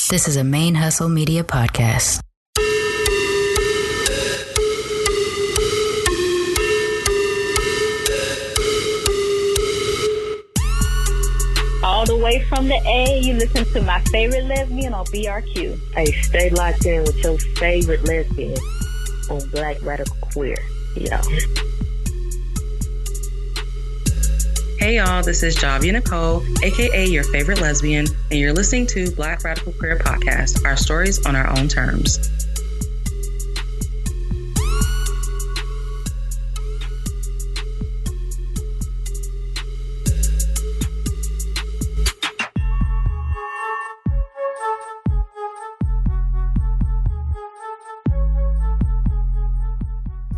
This is a ManeHustle Media podcast. All the way from the A, you listen to My Favorite Lesbian on BRQ. Hey, stay locked in with your favorite lesbian on Black Radical Queer. Yeah. Hey y'all, this is Javia Nicole, aka Your Favorite Lesbian, and you're listening to Black Radical Queer Podcast, our stories on our own terms.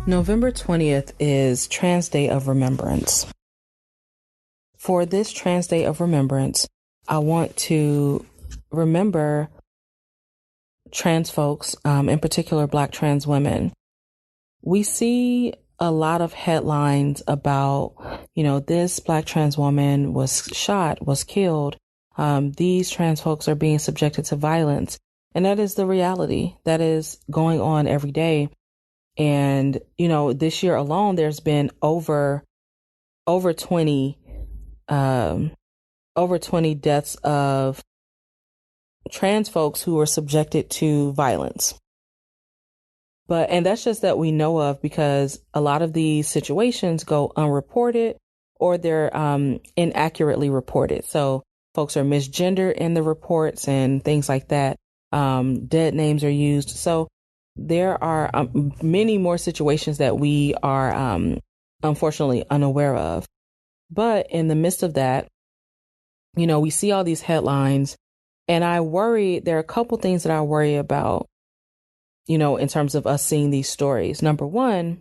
November 20th is Trans Day of Remembrance. For this Trans Day of Remembrance, I want to remember trans folks, in particular Black trans women. We see a lot of headlines about, this Black trans woman was shot, was killed. These trans folks are being subjected to violence. And that is the reality that is going on every day. And, this year alone, there's been over 20 deaths of trans folks who were subjected to violence. And that's just that we know of, because a lot of these situations go unreported or they're inaccurately reported. So folks are misgendered in the reports and things like that. Dead names are used. So there are many more situations that we are unfortunately unaware of. But in the midst of that, we see all these headlines, and there are a couple things that I worry about, in terms of us seeing these stories. Number one,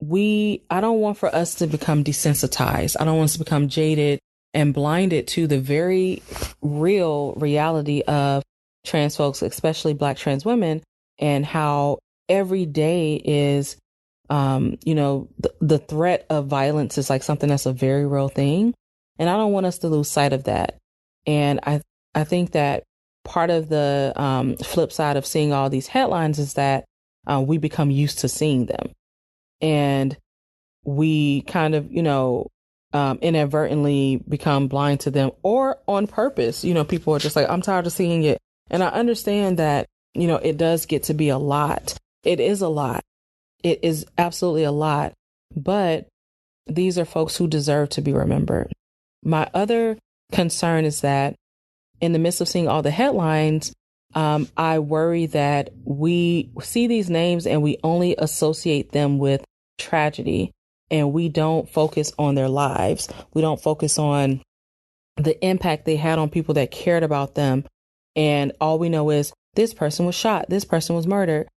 I don't want for us to become desensitized. I don't want us to become jaded and blinded to the very real reality of trans folks, especially Black trans women, and how every day is the threat of violence is like something that's a very real thing. And I don't want us to lose sight of that. And I think that part of the flip side of seeing all these headlines is that we become used to seeing them. And we kind of, inadvertently become blind to them, or on purpose. People are just like, I'm tired of seeing it. And I understand that, it does get to be a lot. It is a lot. It is absolutely a lot, but these are folks who deserve to be remembered. My other concern is that in the midst of seeing all the headlines, I worry that we see these names and we only associate them with tragedy, and we don't focus on their lives. We don't focus on the impact they had on people that cared about them. And all we know is this person was shot, this person was murdered,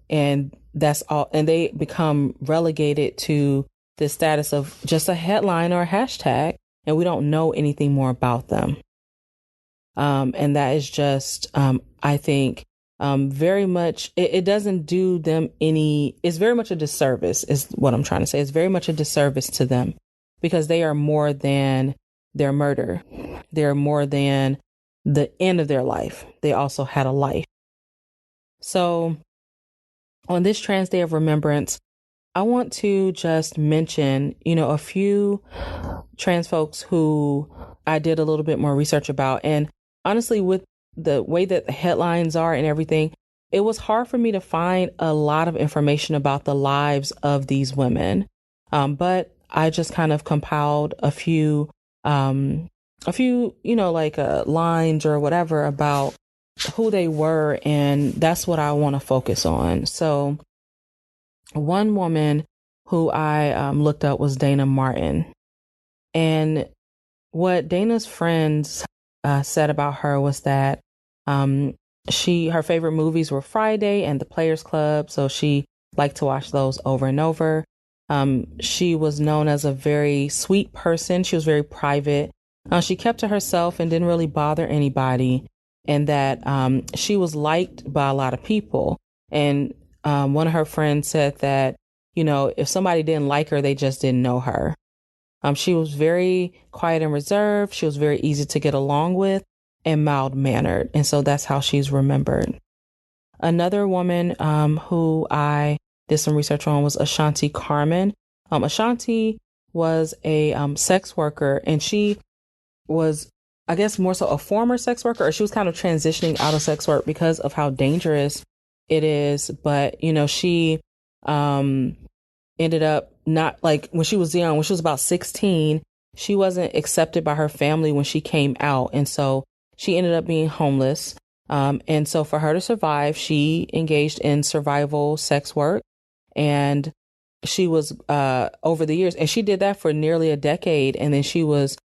and that's all. And they become relegated to the status of just a headline or a hashtag, and we don't know anything more about them. And that is just, I think, very much, it doesn't do them it's very much a disservice is what I'm trying to say. It's very much a disservice to them, because they are more than their murder. They're more than the end of their life. They also had a life. So on this Trans Day of Remembrance, I want to just mention, a few trans folks who I did a little bit more research about. And honestly, with the way that the headlines are and everything, it was hard for me to find a lot of information about the lives of these women. But I just kind of compiled a few, lines or whatever about who they were. And that's what I want to focus on. So one woman who I looked up was Dana Martin. And what Dana's friends said about her was that her favorite movies were Friday and The Players Club. So she liked to watch those over and over. She was known as a very sweet person. She was very private. She kept to herself and didn't really bother anybody. And that she was liked by a lot of people. And one of her friends said that, if somebody didn't like her, they just didn't know her. She was very quiet and reserved. She was very easy to get along with. and mild-mannered. And so that's how she's remembered. Another woman who I did some research on was Ashanti Carmen. Ashanti was a sex worker, and she was, I guess, more so a former sex worker, or she was kind of transitioning out of sex work because of how dangerous it is. But, she ended up not, like, when she was young, when she was about 16, she wasn't accepted by her family when she came out. And so she ended up being homeless. And so for her to survive, she engaged in survival sex work. And she was, over the years, and she did that for nearly a decade. And then she was,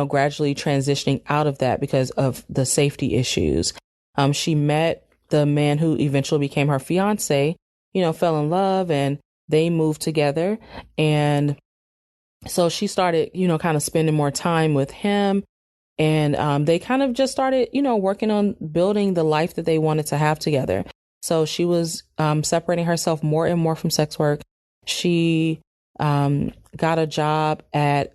gradually transitioning out of that because of the safety issues. She met the man who eventually became her fiance, fell in love, and they moved together. And so she started, kind of spending more time with him. And they kind of just started, working on building the life that they wanted to have together. So she was separating herself more and more from sex work. She got a job at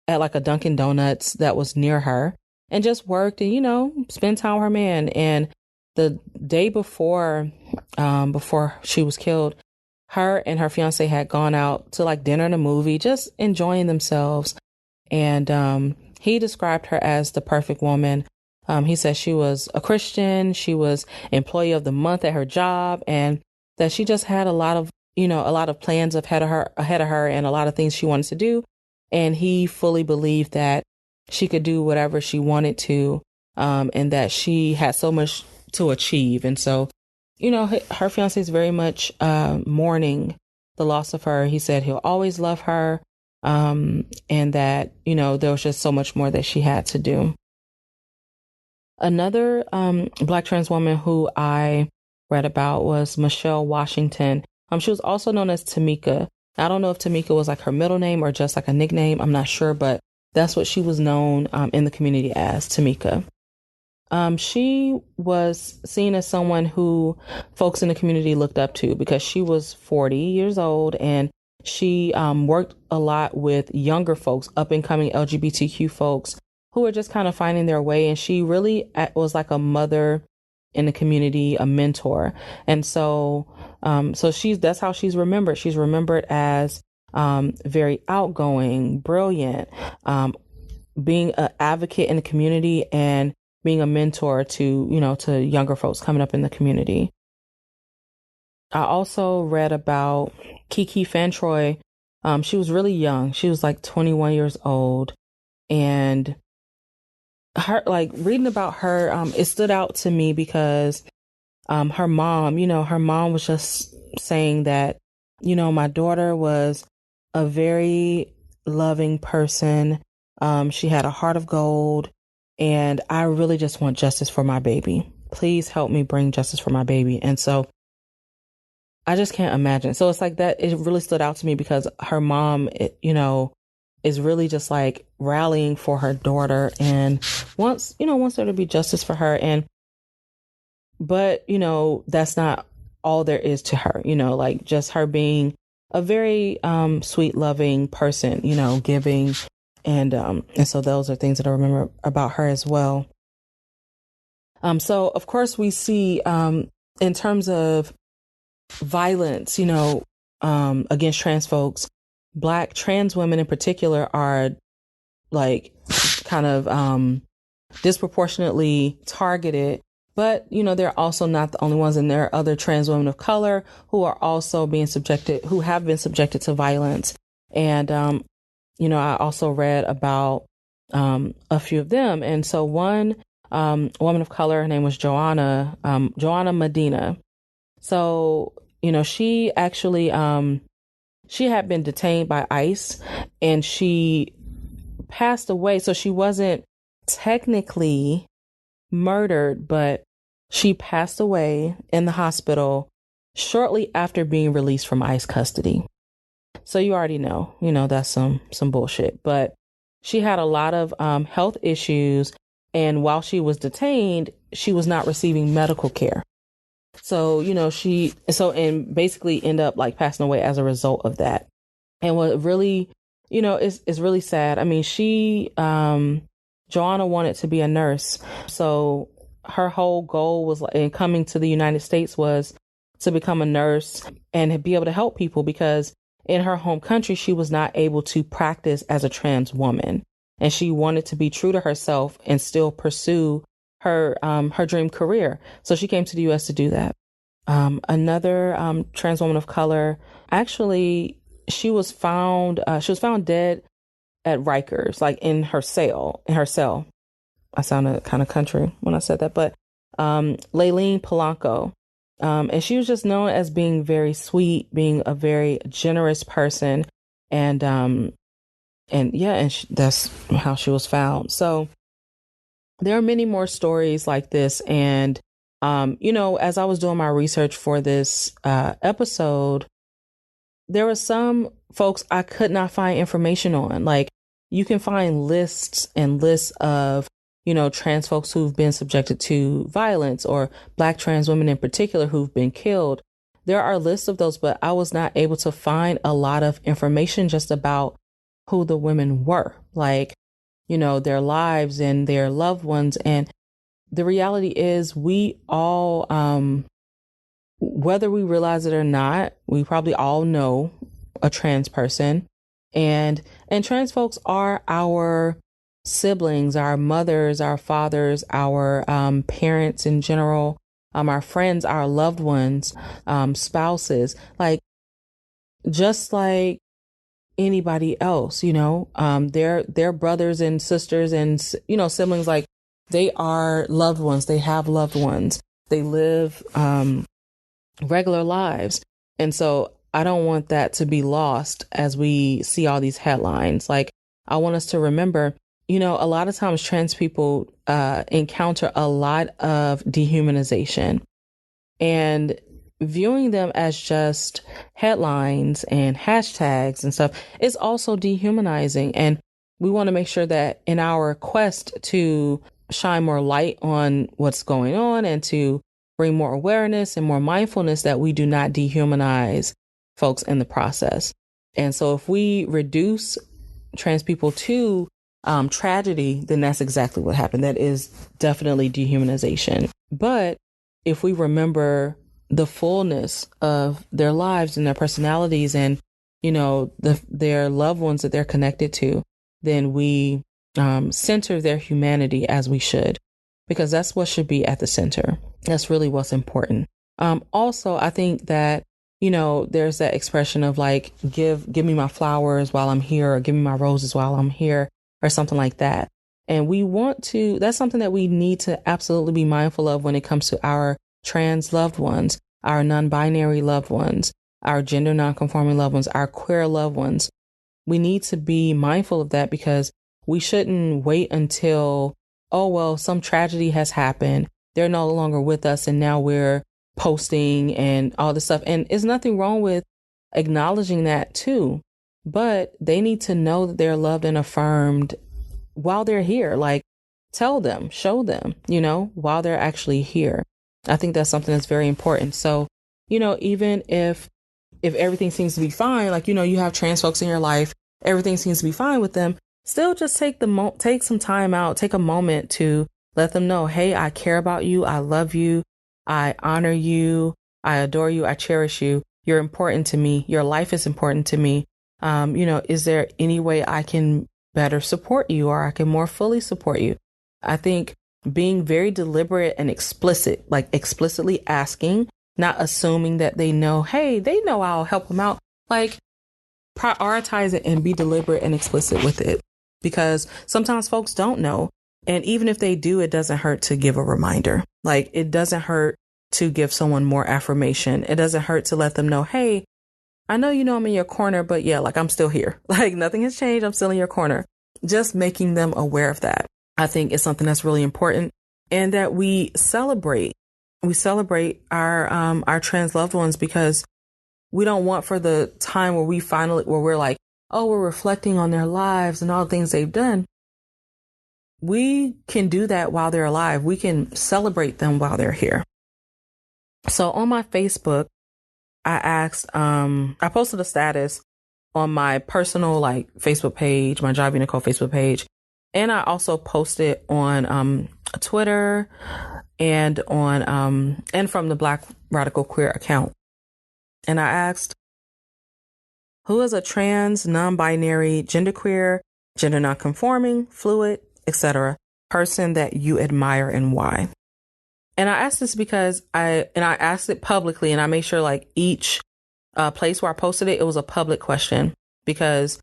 like a Dunkin' Donuts that was near her, and just worked and, spent time with her man. And the day before she was killed, her and her fiance had gone out to like dinner and a movie, just enjoying themselves. And he described her as the perfect woman. He said she was a Christian, she was employee of the month at her job, and that she just had a lot of plans ahead of her and a lot of things she wanted to do. And he fully believed that she could do whatever she wanted to, and that she had so much to achieve. And so, her fiance is very much mourning the loss of her. He said he'll always love her, and that, there was just so much more that she had to do. Another Black trans woman who I read about was Michelle Washington. She was also known as Tamika. I don't know if Tamika was like her middle name or just like a nickname. I'm not sure, but that's what she was known in the community as, Tamika. She was seen as someone who folks in the community looked up to because she was 40 years old, and she worked a lot with younger folks, up and coming LGBTQ folks who were just kind of finding their way. And she really was like a mother in the community, a mentor. And so that's how she's remembered. She's remembered as very outgoing, brilliant, being an advocate in the community, and being a mentor to, to younger folks coming up in the community. I also read about Kiki Fantroy. She was really young. She was like 21 years old, and her, like, reading about her, it stood out to me because her mom was just saying that, my daughter was a very loving person. She had a heart of gold, and I really just want justice for my baby. Please help me bring justice for my baby. And so I just can't imagine. So it's like that. It really stood out to me because her mom, is really just like rallying for her daughter and wants there to be justice for her. But that's not all there is to her, like just her being a very sweet, loving person, giving. And so those are things that I remember about her as well. So of course we see in terms of violence, against trans folks, Black trans women in particular are like kind of disproportionately targeted. But, they're also not the only ones. And there are other trans women of color who are also who have been subjected to violence. And, I also read about a few of them. And so one woman of color, her name was Joanna Medina. So, she actually, she had been detained by ICE, and she passed away. So she wasn't technically murdered, but she passed away in the hospital shortly after being released from ICE custody. So you already know, that's some bullshit. But she had a lot of health issues, and while she was detained, she was not receiving medical care. So, and basically end up like passing away as a result of that. And what really, is really sad. I mean, she Joanna wanted to be a nurse. So her whole goal was in coming to the United States was to become a nurse and be able to help people, because in her home country, she was not able to practice as a trans woman. And she wanted to be true to herself and still pursue her dream career. So she came to the U.S. to do that. Another trans woman of color, actually, she was found dead at Rikers, like in her cell. I sounded kind of country when I said that, but Laylene Polanco. And she was just known as being very sweet, being a very generous person. And that's how she was found. So there are many more stories like this. And, as I was doing my research for this episode, there were some folks I could not find information on. Like, you can find lists and lists of, trans folks who've been subjected to violence, or Black trans women in particular who've been killed. There are lists of those, but I was not able to find a lot of information just about who the women were, like, their lives and their loved ones. And the reality is, we all, whether we realize it or not, we probably all know a trans person, and trans folks are our siblings, our mothers, our fathers, our parents in general, our friends, our loved ones, spouses, like, just like anybody else, their brothers and sisters and, siblings, like, they are loved ones. They have loved ones. They live regular lives. And so I don't want that to be lost as we see all these headlines. Like, I want us to remember, a lot of times trans people encounter a lot of dehumanization, and viewing them as just headlines and hashtags and stuff is also dehumanizing. And we want to make sure that in our quest to shine more light on what's going on and to bring more awareness and more mindfulness, that we do not dehumanize folks in the process. And so if we reduce trans people to tragedy, then that's exactly what happened. That is definitely dehumanization. But if we remember the fullness of their lives and their personalities and, their loved ones that they're connected to, then we center their humanity as we should, because that's what should be at the center. That's really what's important. Also, I think that, there's that expression of like, give me my flowers while I'm here, or give me my roses while I'm here, or something like that. And that's something that we need to absolutely be mindful of when it comes to our trans loved ones, our non-binary loved ones, our gender non-conforming loved ones, our queer loved ones. We need to be mindful of that, because we shouldn't wait until, some tragedy has happened, they're no longer with us, and now we're posting and all this stuff. And there's nothing wrong with acknowledging that too, but they need to know that they're loved and affirmed while they're here. Like, tell them, show them, while they're actually here. I think that's something that's very important. So, even if everything seems to be fine, like, you have trans folks in your life, everything seems to be fine with them, still just take some time out, take a moment to let them know, hey, I care about you. I love you. I honor you. I adore you. I cherish you. You're important to me. Your life is important to me. Is there any way I can better support you, or I can more fully support you? I think being very deliberate and explicit, like explicitly asking, not assuming that they know, hey, they know I'll help them out. Like, prioritize it and be deliberate and explicit with it, because sometimes folks don't know. And even if they do, it doesn't hurt to give a reminder. Like, it doesn't hurt to give someone more affirmation. It doesn't hurt to let them know, hey, I know I'm in your corner, but yeah, like, I'm still here. Like, nothing has changed. I'm still in your corner. Just making them aware of that, I think, is something that's really important, and that we celebrate our trans loved ones, because we don't want for the time where we're like, we're reflecting on their lives and all the things they've done. We can do that while they're alive. We can celebrate them while they're here. So on my Facebook, I posted a status on my personal Facebook page, my Javi Nicole Facebook page. And I also posted on Twitter and on and from the Black Radical Queer account. And I asked, who is a trans, non-binary, genderqueer, gender nonconforming, fluid, etc. person that you admire and why? And I asked this because I asked it publicly, and I made sure like each place where I posted it, it was a public question, because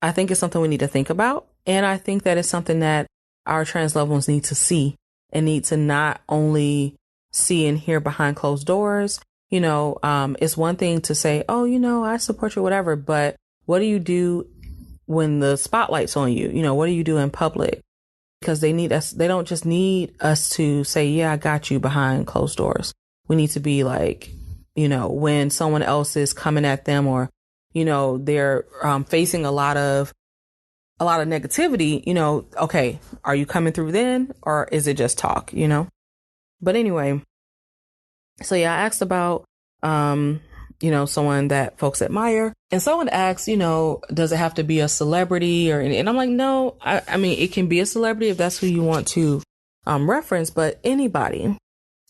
I think it's something we need to think about. And I think that it's something that our trans loved ones need to see and need to not only see and hear behind closed doors. It's one thing to say, oh, I support you, whatever. But what do you do when the spotlight's on you? What do you do in public? Because they need us. They don't just need us to say, yeah, I got you behind closed doors. We need to be like, when someone else is coming at them, or, they're facing a lot of negativity, okay, are you coming through then, or is it just talk, But anyway, so yeah, I asked about, someone that folks admire, and someone asked, does it have to be a celebrity and I'm like, no, I mean, it can be a celebrity if that's who you want to, reference, but anybody.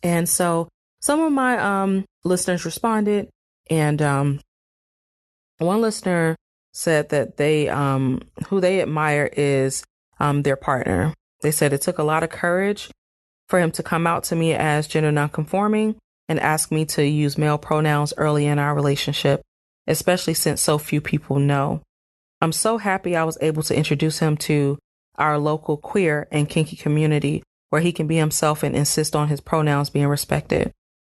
And so some of my, listeners responded, and, one listener said that they, who they admire is, their partner. They said it took a lot of courage for him to come out to me as gender nonconforming and ask me to use male pronouns early in our relationship, especially since so few people know. I'm so happy I was able to introduce him to our local queer and kinky community where he can be himself and insist on his pronouns being respected.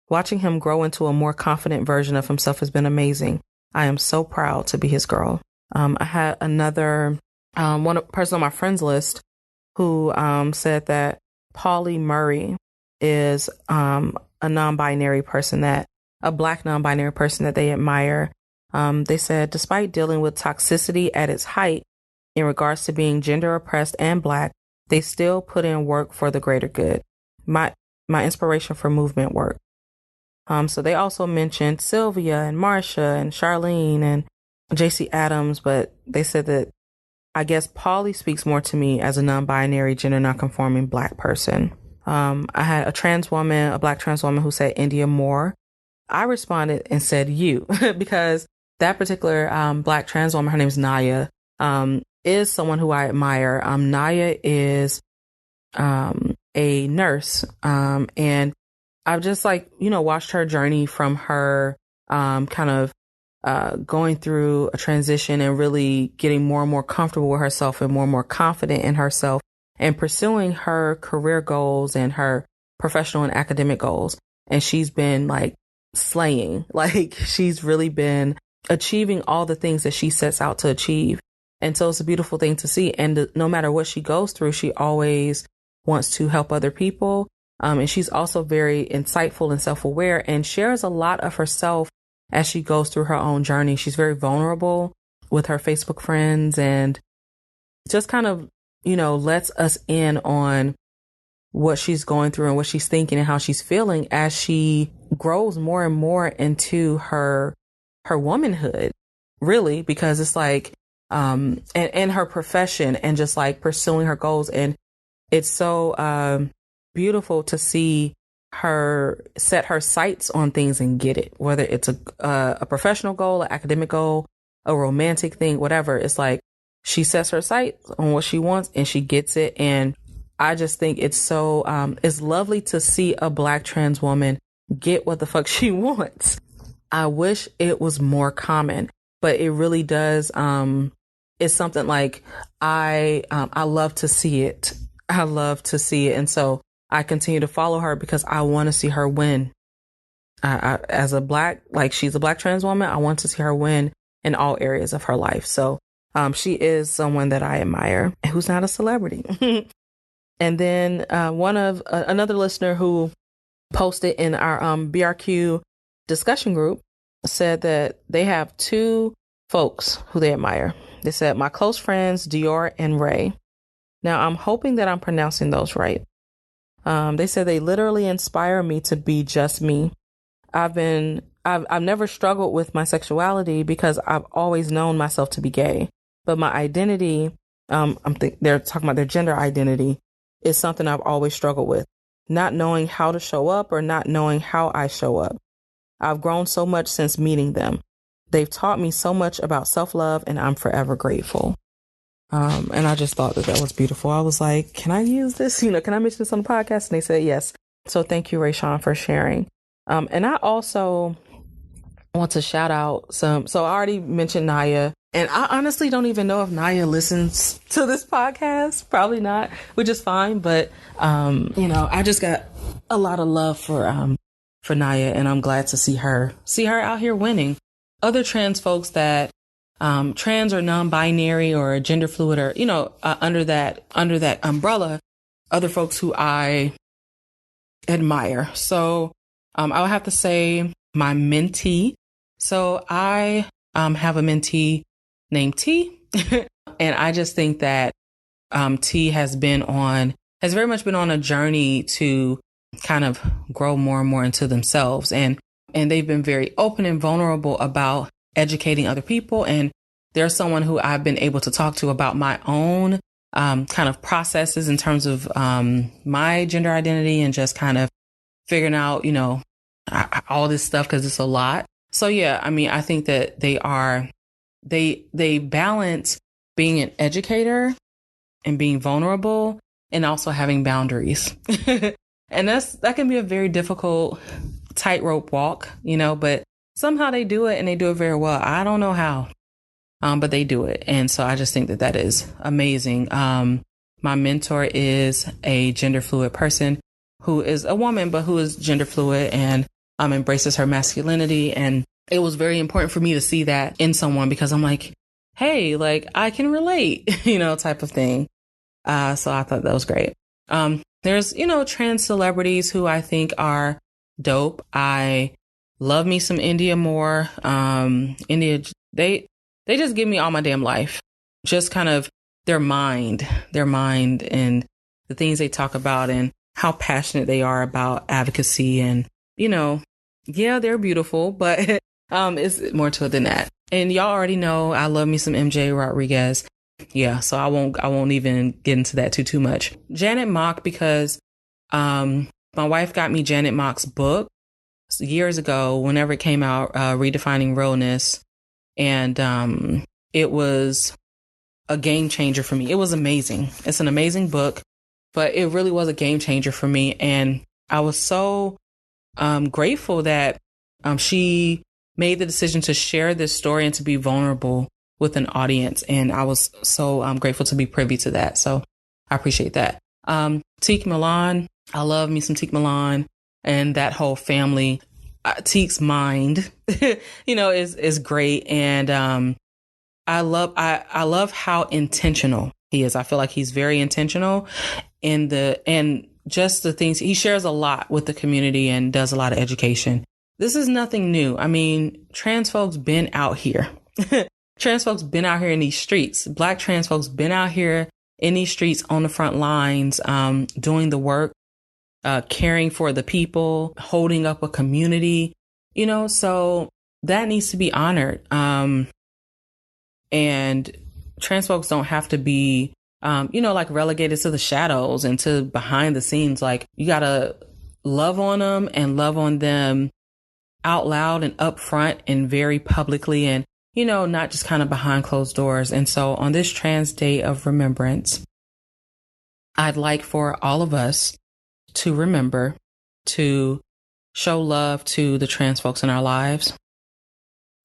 Watching him grow into a more confident version of himself has been amazing. I am so proud to be his girl. I had another one person on my friends list who said that Paulie Murray is a non-binary person, a Black non-binary person that they admire. They said, despite dealing with toxicity at its height in regards to being gender oppressed and Black, they still put in work for the greater good. My inspiration for movement work. So they also mentioned Sylvia and Marsha and Charlene and JC Adams, but they said that I guess Paulie speaks more to me as a non-binary, gender non-conforming Black person. I had a Black trans woman who said India Moore. I responded and said you, because that particular Black trans woman, her name is Naya, is someone who I admire. Naya is a nurse, and I've just watched her journey from her going through a transition and really getting more and more comfortable with herself and more confident in herself and pursuing her career goals and her professional and academic goals. And she's been slaying, she's really been achieving all the things that she sets out to achieve. And so it's a beautiful thing to see. And no matter what she goes through, she always wants to help other people. And she's also very insightful and self-aware and shares a lot of herself as she goes through her own journey. She's very vulnerable with her Facebook friends and just lets us in on what she's going through and what she's thinking and how she's feeling as she grows more and more into her womanhood, really, because it's and her profession and just pursuing her goals. And it's so beautiful to see her set her sights on things and get it, whether it's a professional goal, an academic goal, a romantic thing, whatever. It's she sets her sights on what she wants and she gets it. And I just think it's so, it's lovely to see a Black trans woman get what the fuck she wants. I wish it was more common, but it really does. It's something I love to see it. I love to see it. And so I continue to follow her because I want to see her win. As a Black, she's a Black trans woman, I want to see her win in all areas of her life. So she is someone that I admire who's not a celebrity. And then another listener who posted in our BRQ discussion group said that they have two folks who they admire. They said, my close friends, Dior and Ray. Now, I'm hoping that I'm pronouncing those right. They said they literally inspire me to be just me. I've never struggled with my sexuality because I've always known myself to be gay, but my identity they're talking about their gender identity is something I've always struggled with, not knowing how to show up or not knowing how I show up. I've grown so much since meeting them. They've taught me so much about self-love, and I'm forever grateful. And I just thought that was beautiful. I was like, can I use this? Can I mention this on the podcast? And they said yes. So thank you, Rayshawn, for sharing. And I also want to shout out so I already mentioned Naya, and I honestly don't even know if Naya listens to this podcast. Probably not, which is fine. But, I just got a lot of love for Naya, and I'm glad to see her out here winning. Other trans folks that trans or non-binary or gender fluid or, under that umbrella, other folks who I admire. So I would have to say my mentee. So I have a mentee named T, and I just think that T has very much been on a journey to kind of grow more and more into themselves. And they've been very open and vulnerable about educating other people. And they're someone who I've been able to talk to about my own kind of processes in terms of my gender identity and just kind of figuring out, all this stuff, because it's a lot. So, yeah, I mean, I think that they balance being an educator and being vulnerable and also having boundaries. And that can be a very difficult tightrope walk, but somehow they do it, and they do it very well. I don't know how, but they do it. And so I just think that is amazing. My mentor is a gender fluid person who is a woman, but who is gender fluid and embraces her masculinity. And it was very important for me to see that in someone, because I'm like, hey, like I can relate, type of thing. So I thought that was great. There's, trans celebrities who I think are dope. I love me some India Moore. India, they just give me all my damn life. Just kind of their mind and the things they talk about and how passionate they are about advocacy. And, yeah, they're beautiful, but it's more to it than that. And y'all already know I love me some MJ Rodriguez. Yeah, so I won't even get into that too much. Janet Mock, because my wife got me Janet Mock's book years ago, whenever it came out, Redefining Realness. And it was a game changer for me. It was amazing. It's an amazing book, but it really was a game changer for me. And I was so grateful that she made the decision to share this story and to be vulnerable with an audience. And I was so grateful to be privy to that. So I appreciate that. Teak Milan, I love me some Teak Milan and that whole family. Teak's mind, is great. And I love how intentional he is. I feel like he's very intentional and just the things he shares a lot with the community and does a lot of education. This is nothing new. I mean, trans folks been out here. Trans folks been out here in these streets. Black trans folks been out here in these streets on the front lines, doing the work, caring for the people, holding up a community, so that needs to be honored. And trans folks don't have to be, like relegated to the shadows and to behind the scenes. Like you got to love on them and love on them out loud and upfront and very publicly, and, not just kind of behind closed doors. And so on this Trans Day of Remembrance, I'd like for all of us to remember to show love to the trans folks in our lives,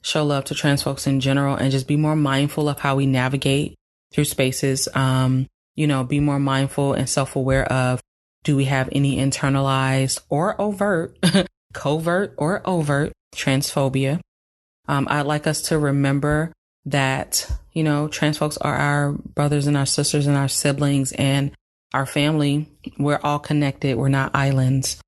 show love to trans folks in general, and just be more mindful of how we navigate through spaces. Be more mindful and self-aware of, do we have any internalized or overt, covert or overt transphobia? I'd like us to remember that, trans folks are our brothers and our sisters and our siblings and our family. We're all connected. We're not islands.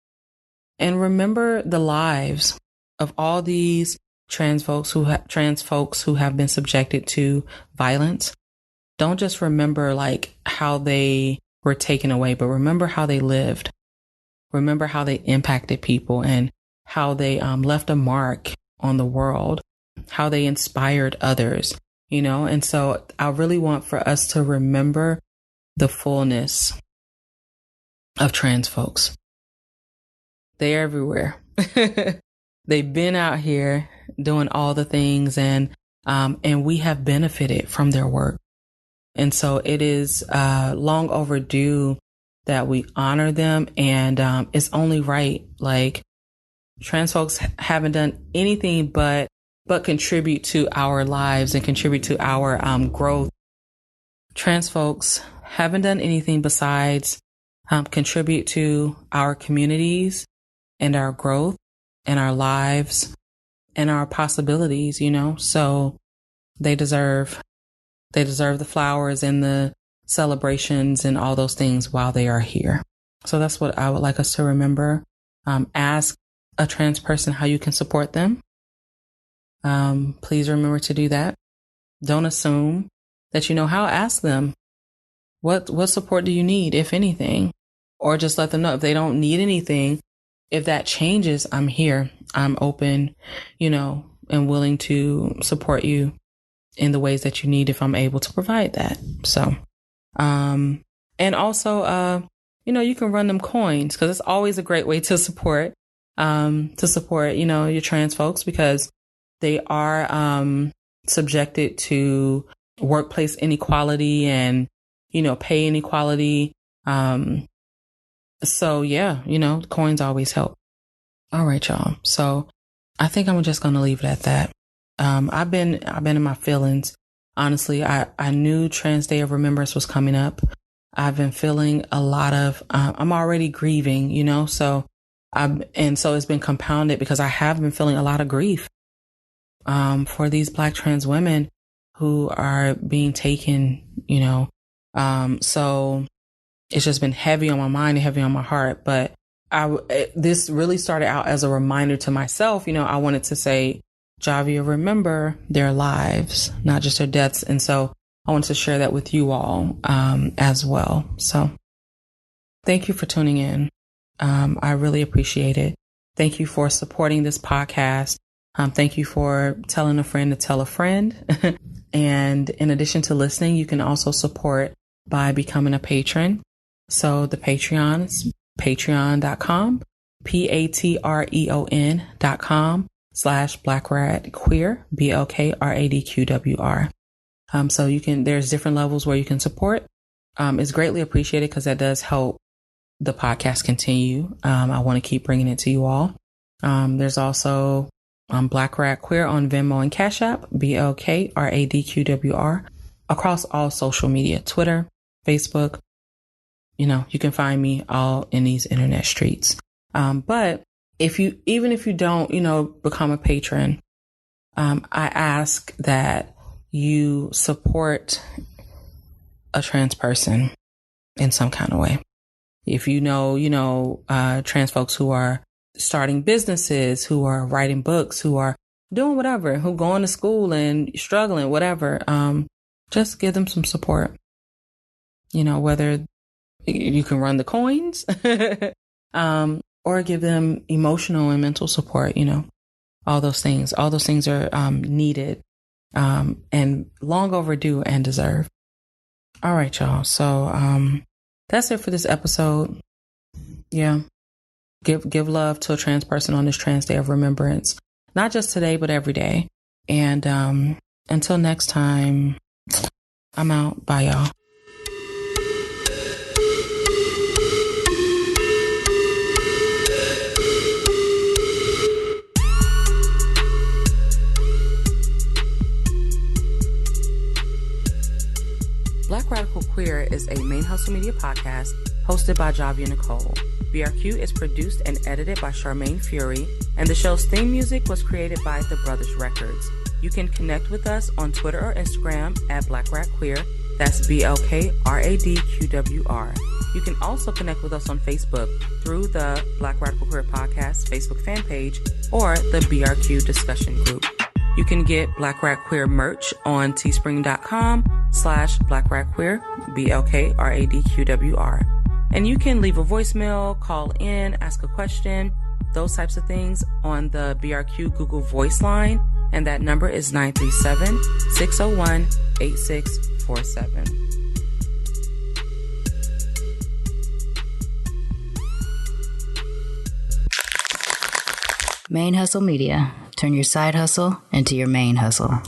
And remember the lives of all these trans folks who have been subjected to violence. Don't just remember like how they were taken away, but remember how they lived. Remember how they impacted people and how they left a mark on the world, how they inspired others, And so I really want for us to remember the fullness of trans folks. They're everywhere. They've been out here doing all the things, and we have benefited from their work. And so it is long overdue that we honor them, and it's only right. Like, trans folks haven't done anything but contribute to our lives and contribute to our growth. Trans folks haven't done anything besides contribute to our communities and our growth and our lives and our possibilities, so they deserve the flowers and the celebrations and all those things while they are here. So that's what I would like us to remember. Ask a trans person how you can support them. Please remember to do that. Don't assume that you know how. Ask them, what support do you need, if anything? Or just let them know if they don't need anything. If that changes, I'm here. I'm open, and willing to support you in the ways that you need if I'm able to provide that. So, and also, you can run them coins, because it's always a great way to support, your trans folks, because they are subjected to workplace inequality and, pay inequality. So yeah, coins always help. All right, y'all. So I think I'm just going to leave it at that. I've been in my feelings. Honestly, I knew Trans Day of Remembrance was coming up. I've been feeling a lot of, I'm already grieving, so it's been compounded because I have been feeling a lot of grief, for these Black trans women who are being taken, so it's just been heavy on my mind and heavy on my heart. But this really started out as a reminder to myself. I wanted to say, Javia, remember their lives, not just their deaths. And so I wanted to share that with you all as well. So thank you for tuning in. I really appreciate it. Thank you for supporting this podcast. Thank you for telling a friend to tell a friend. And in addition to listening, you can also support by becoming a patron. So the Patreon is patreon.com, patreon.com/Black Rad QWR, BLK RAD QWR. So there's different levels where you can support. It's greatly appreciated because that does help the podcast continue. I want to keep bringing it to you all. There's also Black Rad QWR on Venmo and Cash App, BLK RAD QWR, across all social media, Twitter, Facebook. You can find me all in these internet streets. But even if you don't, become a patron, I ask that you support a trans person in some kind of way. If trans folks who are starting businesses, who are writing books, who are doing whatever, who going to school and struggling, whatever, just give them some support. Whether you can run the coins, or give them emotional and mental support, all those things are needed, and long overdue and deserved. All right, y'all. So, that's it for this episode. Yeah. Give love to a trans person on this Trans Day of Remembrance, not just today, but every day. And, until next time, I'm out. Bye, y'all. Black Radical Queer is a ManeHustle Media podcast hosted by Javia Nicole. BRQ is produced and edited by Charmaine Fury, and the show's theme music was created by The Brothers Records. You can connect with us on Twitter or Instagram at Black Rad Queer. That's BLK RAD QWR. You can also connect with us on Facebook through the Black Radical Queer Podcast Facebook fan page or the BRQ discussion group. You can get Black Rad Queer merch on teespring.com/Black Rad Queer, BLK RAD QWR. And you can leave a voicemail, call in, ask a question, those types of things on the BRQ Google Voice line and that number is 937-601-8647. ManeHustle Media. Turn your side hustle into your main hustle.